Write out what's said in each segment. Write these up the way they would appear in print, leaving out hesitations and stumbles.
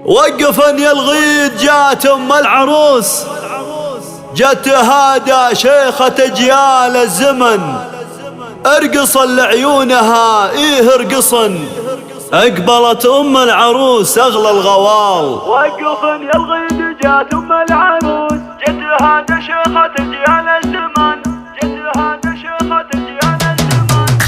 وقفن يا الغيد جات ام العروس، جت تهادى شيخة اجيال الزمن، ارقصن لعيونها ايه ارقصن، اقبلت ام العروس اغلى الغوال. وقفن يا الغيد جات ام العروس، جت تهادى شيخة اجيال الزمن، جت تهادى شيخة اجيال الزمن.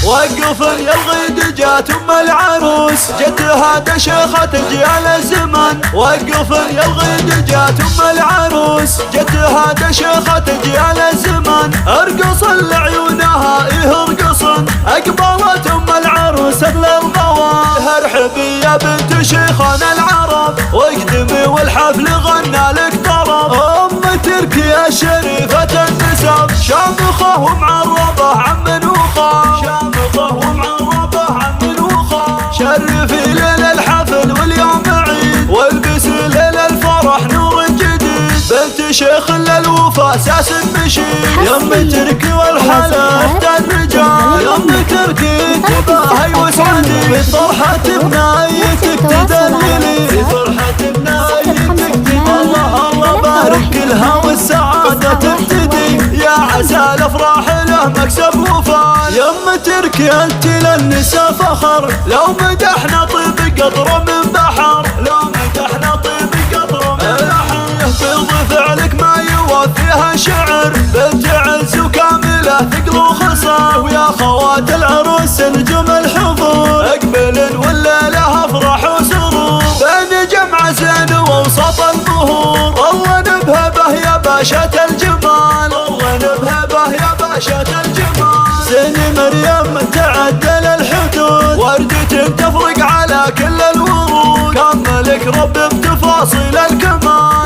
وقفن يا الغيد جات ام العروس، جت تهادى شيخة اجيال الزمن. وقفن يا الغيد جات ام العروس، جت تهادى شيخة اجيال الزمن، ارقصن لعيونها ايه ارقصن، اقبلت ام العروس اغلى الغوال. ارحبي يا بنت شيخنا العرب، واقدمي والحفل غنى لك طرب، ام تركيا شريفة النسب، شامخة ومعربة عم وخال، شامخة ومعربة عم وخال. شرفي ليل الحفل واليوم عيد، والبسي ليل الفرح نور جديد، بنت شيخ للوفا اساس النشيد، يم تركي والحلا اختار الرجال، يم تركي تباهي وسعدي، بفرحة بنايتك تدللي، بفرحة بنايتك الله الله بارك لها والسعادة تبتدي، يا عسى الافراح له مكسب وفال. يم تركي انت للنساء فخر، لو مدحنا طيب قطرة من بحر، لو مدحنا طيب قطرة من بحر، يهبط فعلك ما يوفيها شعر، بنت عز وكاملة ثقل وخصر، ويا خوات العروس نجوم الحضور، اقبلن والليلة افراح وسرور، بين جمع زين ووسط الظهور، والله نبهبه يا باشا الجمال، والله نبهبه يا باشا الجمال. زين مريم تعدل الحدود، وردة تفرق على كل الورود، كملك رب بتفاصيل الكمال.